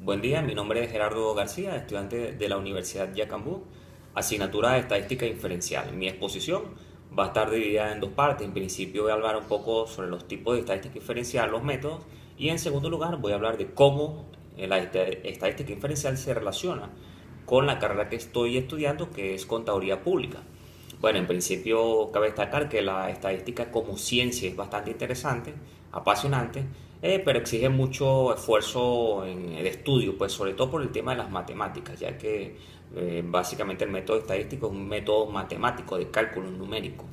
Buen día, mi nombre es Gerardo García, estudiante de la Universidad Yacambú, asignatura de Estadística Inferencial. Mi exposición va a estar dividida en dos partes. En principio voy a hablar un poco sobre los tipos de estadística inferencial, los métodos, y en segundo lugar voy a hablar de cómo la estadística inferencial se relaciona con la carrera que estoy estudiando, que es Contaduría Pública. Bueno, en principio cabe destacar que la estadística como ciencia es bastante interesante, apasionante, pero exige mucho esfuerzo en el estudio, pues sobre todo por el tema de las matemáticas, ya que básicamente el método estadístico es un método matemático de cálculo numérico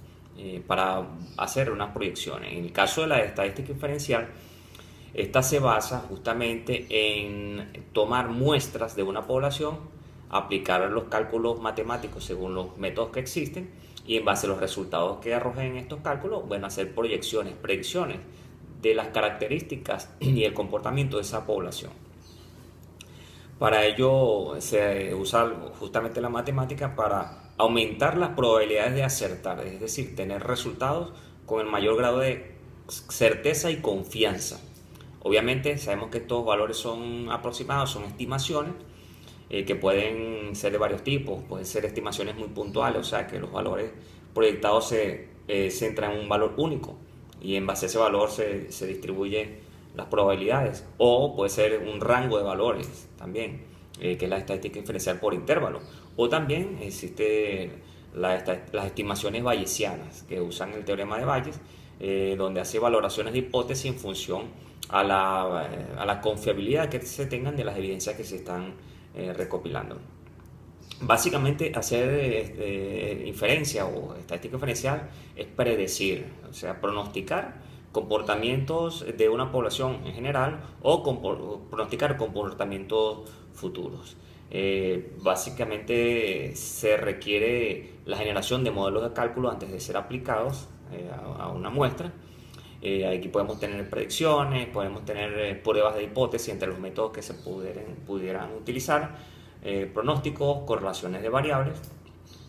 para hacer unas proyecciones. En el caso de la estadística inferencial, esta se basa justamente en tomar muestras de una población, aplicar los cálculos matemáticos según los métodos que existen y en base a los resultados que arrojen estos cálculos, bueno, hacer proyecciones, predicciones de las características y el comportamiento de esa población. Para ello se usa justamente la matemática para aumentar las probabilidades de acertar, es decir, tener resultados con el mayor grado de certeza y confianza. Obviamente sabemos que estos valores son aproximados, son estimaciones que pueden ser de varios tipos, pueden ser estimaciones muy puntuales, o sea que los valores proyectados se centran en un valor único y en base a ese valor se distribuyen las probabilidades, o puede ser un rango de valores también, que es la estadística inferencial por intervalo, o también existe las estimaciones bayesianas que usan el teorema de Bayes, donde hace valoraciones de hipótesis en función a la confiabilidad que se tengan de las evidencias que se están recopilando. Básicamente hacer inferencia o estadística inferencial es predecir, o sea, pronosticar comportamientos de una población en general o pronosticar comportamientos futuros. Básicamente se requiere la generación de modelos de cálculo antes de ser aplicados a una muestra. Aquí podemos tener predicciones, podemos tener pruebas de hipótesis entre los métodos que se pudieran utilizar, pronósticos, correlaciones de variables,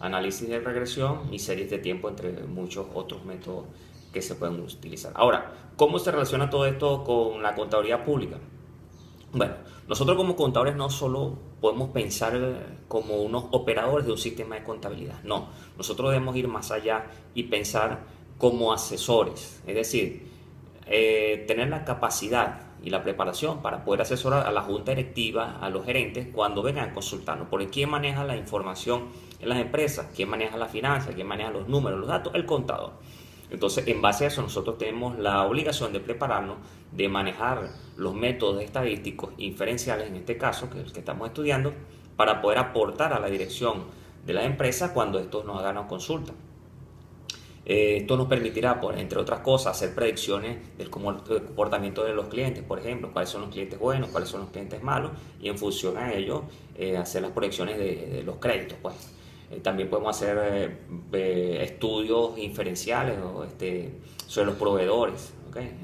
análisis de regresión y series de tiempo, entre muchos otros métodos que se pueden utilizar. Ahora, ¿cómo se relaciona todo esto con la contaduría pública? Bueno, nosotros como contadores no solo podemos pensar como unos operadores de un sistema de contabilidad, no, nosotros debemos ir más allá y pensar como asesores, es decir, tener la capacidad y la preparación para poder asesorar a la junta directiva, a los gerentes, cuando vengan a consultarnos. Porque ¿quién maneja la información en las empresas? ¿Quién maneja la finanza? ¿Quién maneja los números, los datos? El contador. Entonces, en base a eso, nosotros tenemos la obligación de prepararnos, de manejar los métodos estadísticos inferenciales, en este caso, que es el que estamos estudiando, para poder aportar a la dirección de la empresa cuando estos nos hagan una consulta. Esto nos permitirá, entre otras cosas, hacer predicciones del comportamiento de los clientes, por ejemplo, cuáles son los clientes buenos, cuáles son los clientes malos, y en función a ello hacer las proyecciones de los créditos, pues. También podemos hacer estudios inferenciales sobre los proveedores, ¿okay?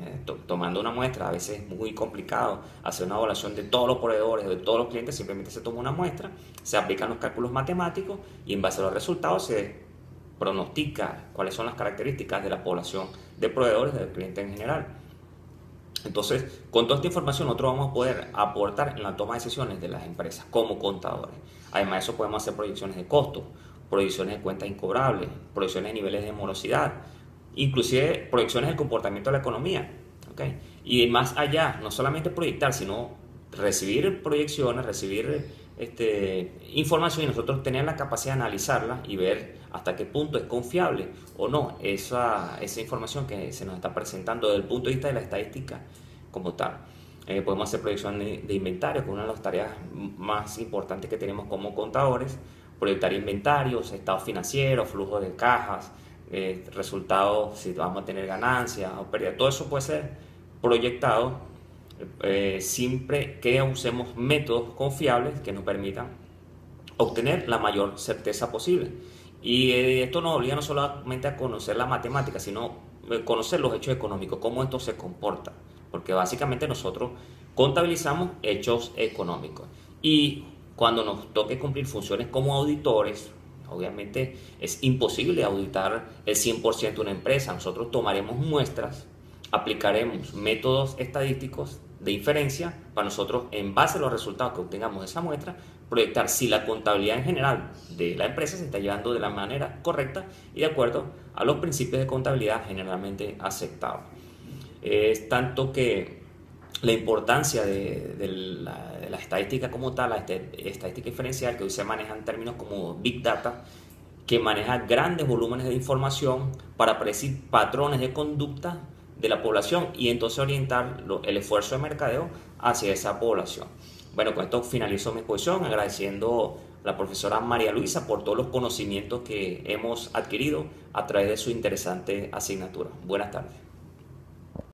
Tomando una muestra. A veces es muy complicado hacer una evaluación de todos los proveedores, de todos los clientes. Simplemente se toma una muestra, se aplican los cálculos matemáticos y en base a los resultados se pronostica cuáles son las características de la población de proveedores, del cliente en general. Entonces, con toda esta información nosotros vamos a poder aportar en la toma de decisiones de las empresas como contadores. Además de eso, podemos hacer proyecciones de costos, proyecciones de cuentas incobrables, proyecciones de niveles de morosidad, inclusive proyecciones del comportamiento de la economía, ¿okay? Y más allá, no solamente proyectar, sino recibir proyecciones, recibir información, y nosotros tener la capacidad de analizarla y ver hasta qué punto es confiable o no esa información que se nos está presentando desde el punto de vista de la estadística como tal. Podemos hacer proyección de inventario, que es una de las tareas más importantes que tenemos como contadores. Proyectar inventarios, estados financieros, flujos de cajas, resultados, si vamos a tener ganancias o pérdidas. Todo eso puede ser proyectado siempre que usemos métodos confiables que nos permitan obtener la mayor certeza posible. Y esto nos obliga no solamente a conocer la matemática, sino conocer los hechos económicos, cómo esto se comporta, porque básicamente nosotros contabilizamos hechos económicos. Y cuando nos toque cumplir funciones como auditores, obviamente es imposible auditar el 100% de una empresa. Nosotros tomaremos muestras, aplicaremos métodos estadísticos de inferencia para nosotros, en base a los resultados que obtengamos de esa muestra, proyectar si la contabilidad en general de la empresa se está llevando de la manera correcta y de acuerdo a los principios de contabilidad generalmente aceptados. Es tanto que la importancia de la estadística como tal, la estadística diferencial, que hoy se maneja en términos como Big Data, que maneja grandes volúmenes de información para predecir patrones de conducta de la población y entonces orientar el esfuerzo de mercadeo hacia esa población. Bueno, con esto finalizo mi exposición, agradeciendo a la profesora María Luisa por todos los conocimientos que hemos adquirido a través de su interesante asignatura. Buenas tardes.